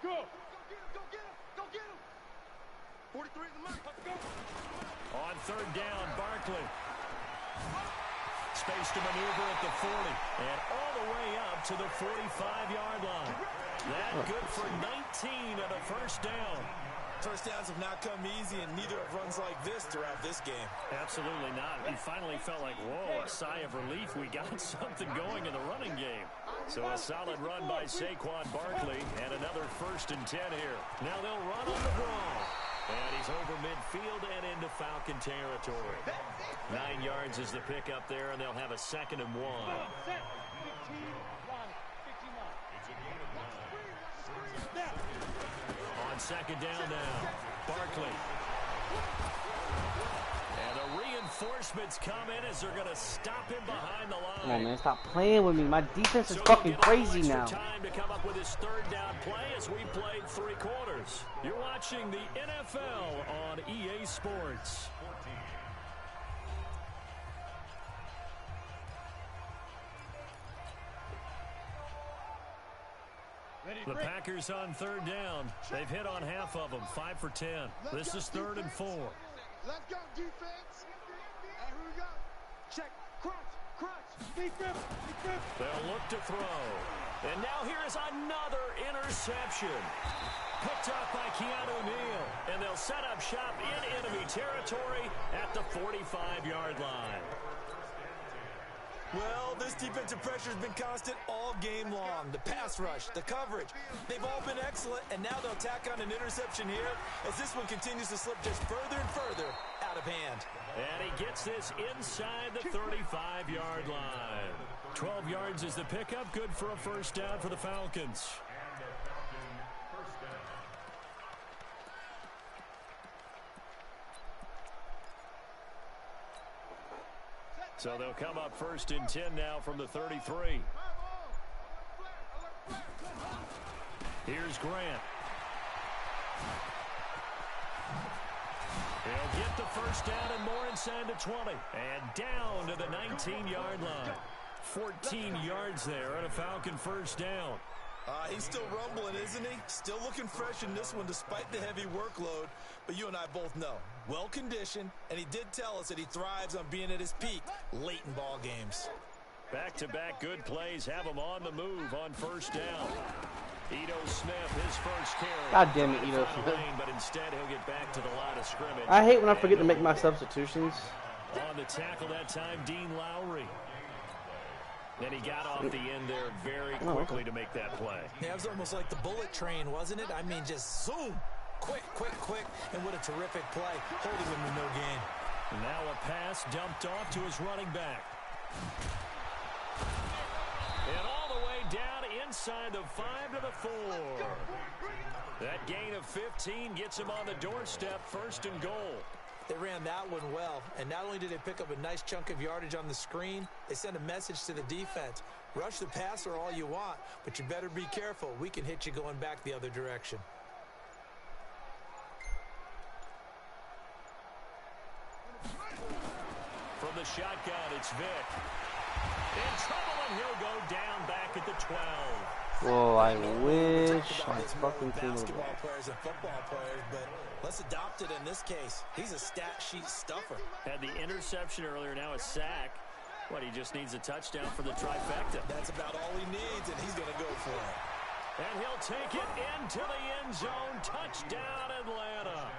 Go get him. 43 in the mark. Let's go. On 3rd down, Barkley. Space to maneuver at the 40 and all the way up to the 45-yard line. That good for 19 and a 1st down. First downs have not come easy, and neither have runs like this throughout this game. Absolutely not. He finally felt like, whoa, a sigh of relief. We got something going in the running game. So a solid run by Saquon Barkley and another 1st and 10 here. Now they'll run on the brawl. And he's over midfield and into Falcon territory. 9 yards is the pickup there, and they'll have a 2nd and 1. On 2nd down now, Barkley. And the reinforcements come in as they're going to stop him behind the line. Come on, man, stop playing with me. My defense is fucking crazy now. Time to come up with his 3rd down play as we played 3 quarters. You're watching the NFL on EA Sports. The Packers on 3rd down. They've hit on half of them, 5 for 10. This is 3rd and 4. Let's go, defense. And here we go. Check. Crunch. Defense. They'll look to throw. And now here is another interception. Picked up by Keanu Neal. And they'll set up shop in enemy territory at the 45-yard line. Well, this defensive pressure has been constant all game long. The pass rush, the coverage, they've all been excellent, and now they'll tack on an interception here as this one continues to slip just further and further out of hand. And he gets this inside the 35-yard line. 12 yards is the pickup, good for a 1st down for the Falcons. So they'll come up 1st and 10 now from the 33. Here's Grant. He'll get the 1st down and more inside the 20. And down to the 19-yard line. 14 yards there and a Falcon 1st down. He's still rumbling, isn't he? Still looking fresh in this one despite the heavy workload. But you and I both know, well-conditioned, and he did tell us that he thrives on being at his peak late in ball games. Back-to-back good plays have him on the move on 1st down. Ito Smith, his 1st carry. God damn it, Ito Smith. But instead, he'll get back to the line of scrimmage. I hate when I forget to make my substitutions. On the tackle that time, Dean Lowry. And he got off the end there very quickly to make that play. Yeah, it was almost like the bullet train, wasn't it? I mean, just zoom. Quick. And what a terrific play. Holding him to no gain. Now a pass dumped off to his running back. And all the way down inside the 5 to the 4. That gain of 15 gets him on the doorstep, 1st and goal. They ran that one well, and not only did they pick up a nice chunk of yardage on the screen, they sent a message to the defense. Rush the passer all you want, but you better be careful. We can hit you going back the other direction. From the shotgun, it's Vick. In trouble, and he'll go down back at the 12. Whoa, I wish I fucking could. Basketball players and football players, but let's adopt it in this case. He's a stat sheet stuffer. Had the interception earlier, now a sack. What, he just needs a touchdown for the trifecta. That's about all he needs, and he's going to go for it. And he'll take it into the end zone. Touchdown, Atlanta.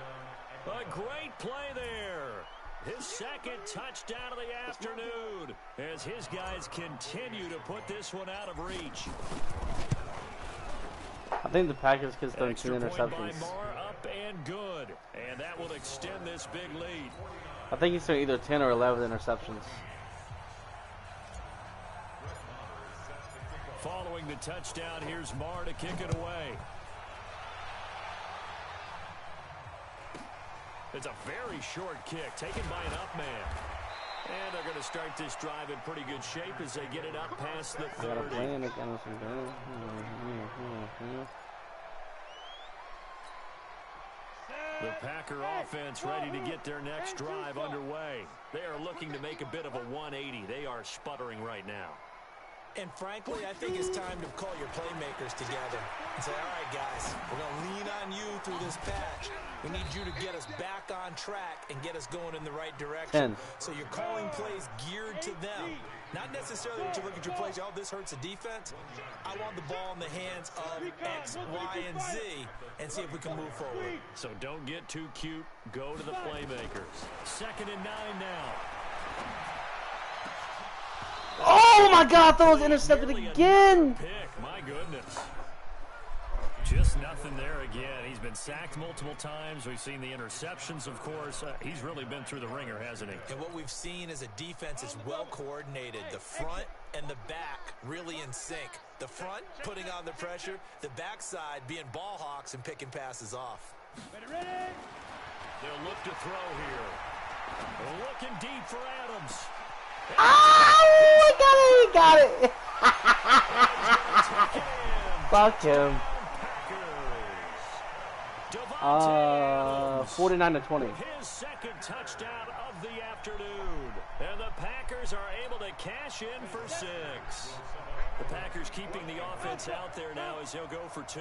A great play there. His 2nd touchdown of the afternoon as his guys continue to put this one out of reach. I think the Packers kids done 2 Extra point by interceptions. Moore, up and good. And that will extend this big lead. I think he's doing either 10 or 11 interceptions. Following the touchdown, here's Marr to kick it away. It's a very short kick, taken by an up man. And they're going to start this drive in pretty good shape as they get it up past the 30. The Packer offense ready to get their next drive underway. They are looking to make a bit of a 180. They are sputtering right now. And frankly, I think it's time to call your playmakers together and say, all right, guys, we're going to lean on you through this patch. We need you to get us back on track and get us going in the right direction. 10. So you're calling plays geared to them. Not necessarily that you look at your plays, oh, this hurts the defense. I want the ball in the hands of X, Y, and Z and see if we can move forward. So don't get too cute. Go to the playmakers. 2nd and 9 now. Oh my God, that was intercepted again. Pick. My goodness. Just nothing there again. He's been sacked multiple times. We've seen the interceptions, of course. He's really been through the ringer, hasn't he? And what we've seen is a defense is well coordinated. The front and the back really in sync. The front putting on the pressure. The backside being ball hawks and picking passes off. They'll look to throw here. Looking deep for Adams. Oh, he got it! Fuck him. 49-20. His 2nd touchdown of the afternoon. And the Packers are able to cash in for 6. The Packers keeping the offense out there now as they'll go for 2.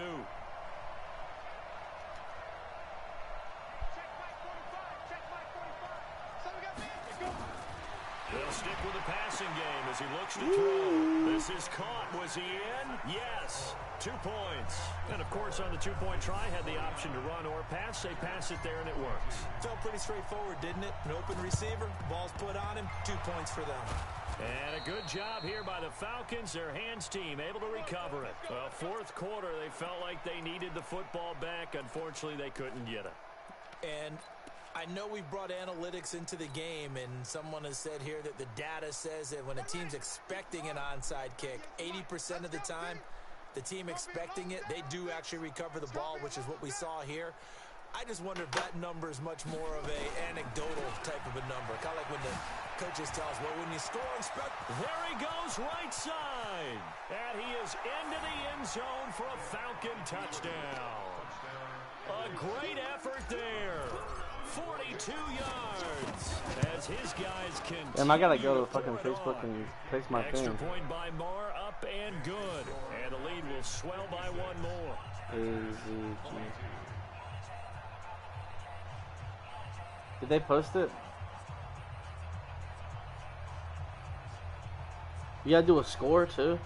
They'll stick with the passing game as he looks to throw. This is caught. Was he in? Yes. 2 points. And, of course, on the 2-point try, had the option to run or pass. They pass it there, and it works. Felt pretty straightforward, didn't it? An open receiver, ball's put on him, 2 points for them. And a good job here by the Falcons. Their hands team able to recover it. Well, 4th quarter, they felt like they needed the football back. Unfortunately, they couldn't get it. And I know we've brought analytics into the game, and someone has said here that the data says that when a team's expecting an onside kick, 80% of the time, the team expecting it, they do actually recover the ball, which is what we saw here. I just wonder if that number is much more of a anecdotal type of a number. Kind of like when the coaches tell us, well, when you score on there he goes right side. And he is into the end zone for a Falcon touchdown. A great effort there. 42 yards as his guys can. Damn, I gotta go to the fucking Facebook and fix my Extra thing. point by Marr, up and good. And the lead will swell by 1 more. Did they post it? You gotta do a score too?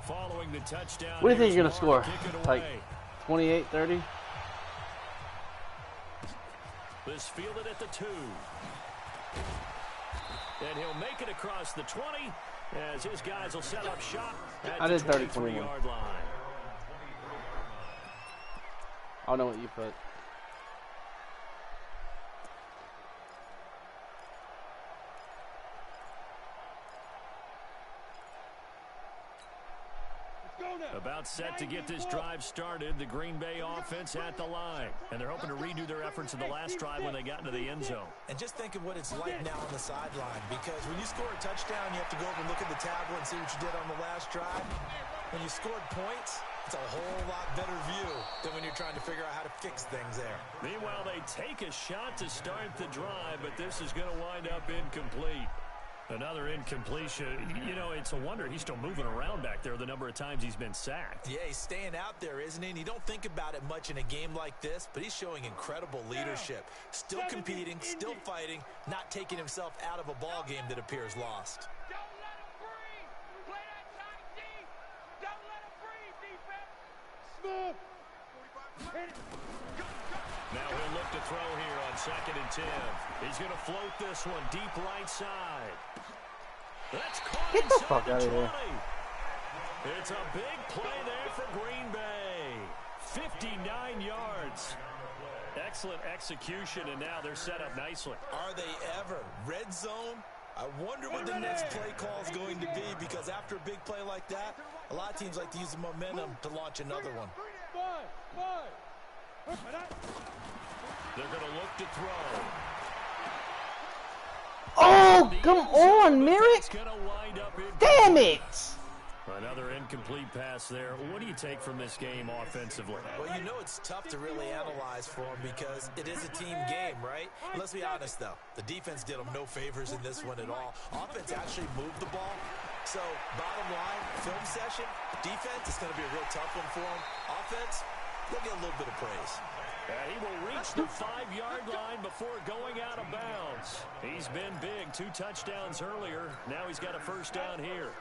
Following the touchdown. What do you think you're gonna score? Like 28-30? This fielded at the 2. And he'll make it across the 20 As his guys will set up shop at I the did 23-yard line. I don't know what you put. About set to get this drive started, the Green Bay offense at the line. And they're hoping to redo their efforts in the last drive when they got into the end zone. And just think of what it's like now on the sideline, because when you score a touchdown, you have to go over and look at the tablet and see what you did on the last drive. When you scored points, it's a whole lot better view than when you're trying to figure out how to fix things there. Meanwhile, they take a shot to start the drive, but this is going to wind up incomplete. Another incompletion. You know, it's a wonder he's still moving around back there the number of times he's been sacked. Yeah, he's staying out there, isn't he? And you don't think about it much in a game like this, but he's showing incredible leadership. Still competing, still fighting, not taking himself out of a ball game that appears lost. Don't let him breathe. Play that tight deep. Don't let him breathe, defense. Smooth. 45. Hit it. Now he'll look to throw here on 2nd and 10. He's going to float this one deep right side. That's caught. Get the fuck out of here. It's a big play there for Green Bay. 59 yards. Excellent execution, and now they're set up nicely. Are they ever? Red zone? I wonder what the next play call is going to be, because after a big play like that, a lot of teams like to use the momentum to launch another one. They're going to look to throw. Oh, come on, Merrick! Damn it! Another incomplete pass there. What do you take from this game offensively? Well, you know it's tough to really analyze for them because it is a team game, right? Let's be honest, though. The defense did them no favors in this one at all. Offense actually moved the ball. So, bottom line, film session, defense is going to be a real tough one for them. Offense, they'll get a little bit of praise. He will reach the 5-yard line before going out of bounds. He's been big. 2 touchdowns earlier. Now he's got a first down here.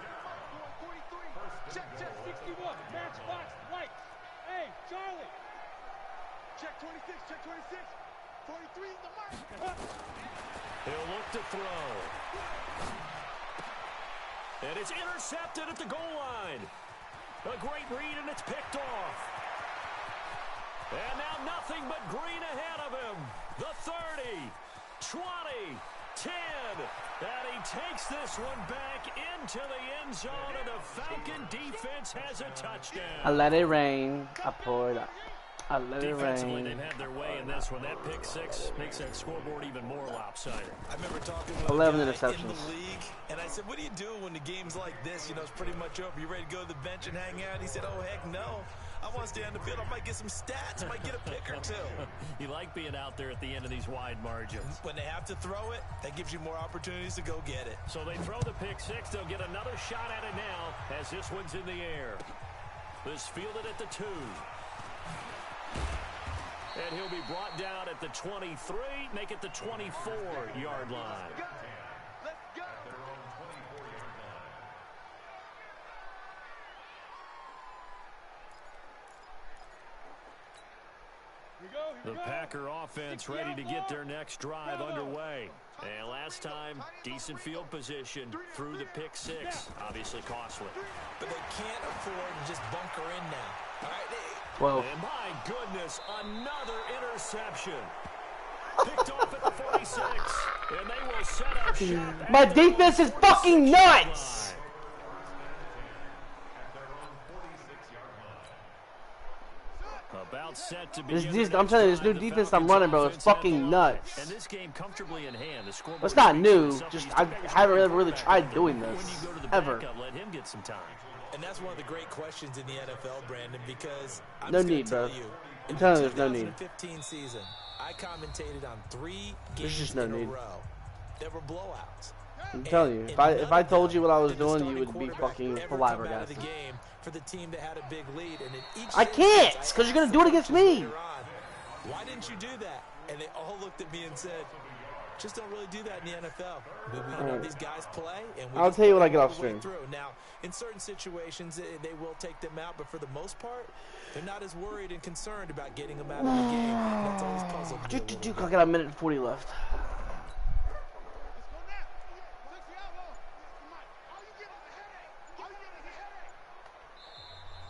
Check 61. Match box right. Hey, Charlie. Check 26. Check 26. 43 is the mark. He'll look to throw. And it's intercepted at the goal line. A great read, and it's picked off. And now nothing but green ahead of him. The 30, 20, 10. And he takes this one back into the end zone, and the Falcon defense has a touchdown. I let it rain. I poured. I let it Defensively, rain. they've had their way in this one. That pick 6 makes that scoreboard even more lopsided. I remember talking to 11 a guy interceptions. in the league, and I said, what do you do when the game's like this? You know, it's pretty much over. You ready to go to the bench and hang out? He said, oh, heck no. I want to stay on the field. I might get some stats. I might get a pick or 2. You like being out there at the end of these wide margins. When they have to throw it, that gives you more opportunities to go get it. So they throw the pick 6. They'll get another shot at it now as this one's in the air. This fielded at the 2. And he'll be brought down at the 23, make it the 24-yard line. Let's go. The Packer offense ready to get their next drive underway. And last time, decent field position through the pick 6. Obviously costly. But they can't afford to just bunker in now. All right, 12. And my goodness, another interception. Picked off at the 46. And they will set up shop. My defense is fucking nuts! About set to I'm telling you, this new defense I'm running, bro, is fucking nuts. And this game comfortably in hand. It's not new, just I haven't really tried doing this, ever. Let him get some time. And that's one of the great questions in the NFL, Brandon, because I'm No just gonna need, tell bro. you, I'm in telling the you, there's no need. 2015 season, I commentated on 3 There's games just no in a need. row that were blowouts. I'm telling you, if I told you what I was doing, you would be fucking flabbergasted. For the team that had a big lead, and in each I can't, because you're going to do it against me. Why didn't you do that? And they all looked at me and said, just don't really do that in the NFL. We know these guys play, and I'll tell you when I get off stream. Now, in certain situations, they will take them out, but for the most part, they're not as worried and concerned about getting them out of the game. That's always puzzled me. I got a minute and 40 left.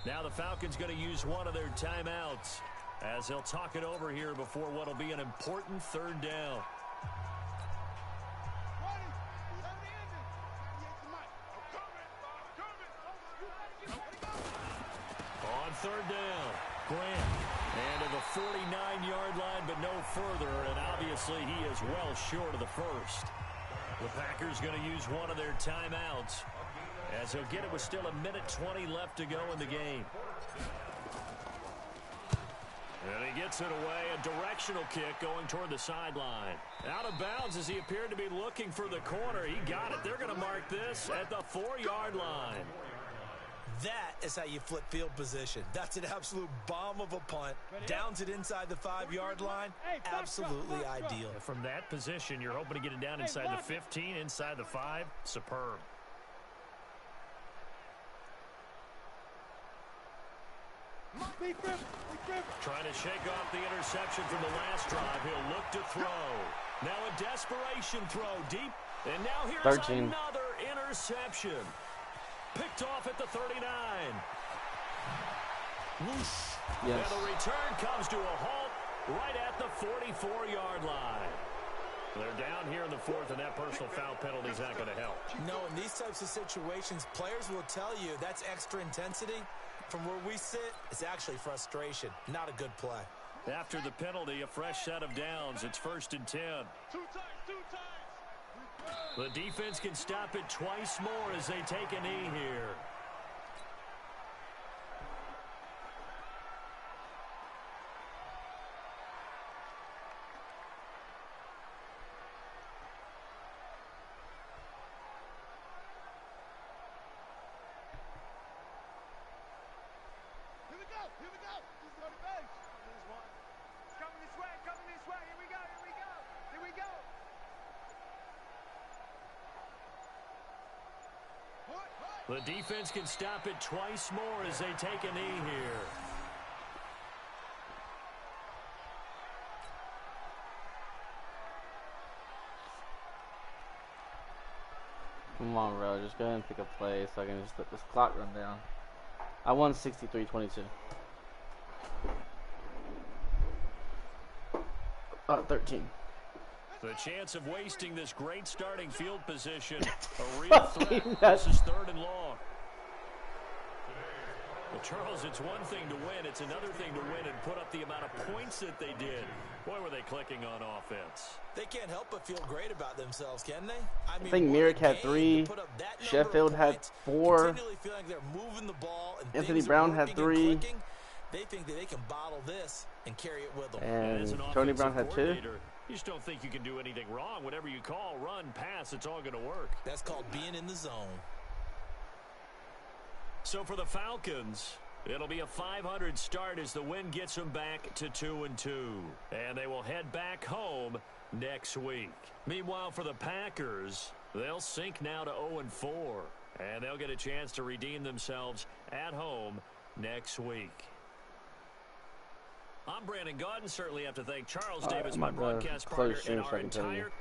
Now the Falcons going to use one of their timeouts as they'll talk it over here before what will be an important third down. On third down, Grant. And to the 49-yard line, but no further. And obviously he is well short of the first. The Packers going to use one of their timeouts as he'll get it with still 1:20 left to go in the game. And he gets it away, a directional kick going toward the sideline. Out of bounds as he appeared to be looking for the corner. He got it. They're going to mark this at the 4-yard line. That is how you flip field position. That's an absolute bomb of a punt. Downs it inside the 5-yard line. Absolutely ideal. From that position, you're hoping to get it down inside the 15, inside the 5. Superb. Trying to shake off the interception from the last drive. He'll look to throw. Now a desperation throw deep. And now here's 13. Another interception. Picked off at the 39. Whoosh. Yes. And the return comes to a halt right at the 44-yard line. They're down here in the 4th, and that personal foul penalty is not going to help. No, in these types of situations, players will tell you that's extra intensity. From where we sit, it's actually frustration. Not a good play. After the penalty, a fresh set of downs. It's 1st and 10. Two times. The defense can stop it twice more as they take a knee here. Here we go. This is on the bench. There's one. Coming this way. Here we go. The defense can stop it twice more as they take a knee here. Come on, bro. Just go ahead and pick a play so I can just let this clock run down. I won 63-22. 13. The chance of wasting this great starting field position, a real threat. This is 3rd and long. Well, Charles, it's one thing to win. It's another thing to win and put up the amount of points that they did. Boy, were they clicking on offense. They can't help but feel great about themselves, can they? I mean, Merrick had 3. Sheffield had 4. Like they're moving the ball and Anthony Brown had 3. They think that they can bottle this and carry it with them. And Tony Brown had 2. You just don't think you can do anything wrong. Whatever you call, run, pass, it's all going to work. That's called being in the zone. So for the Falcons, it'll be a 500 start as the win gets them back to 2-2. And they will head back home next week. Meanwhile, for the Packers, they'll sink now to 0-4. And they'll get a chance to redeem themselves at home next week. I'm Brandon Gaudin. Certainly have to thank Charles Davis, my broadcast partner, and our entire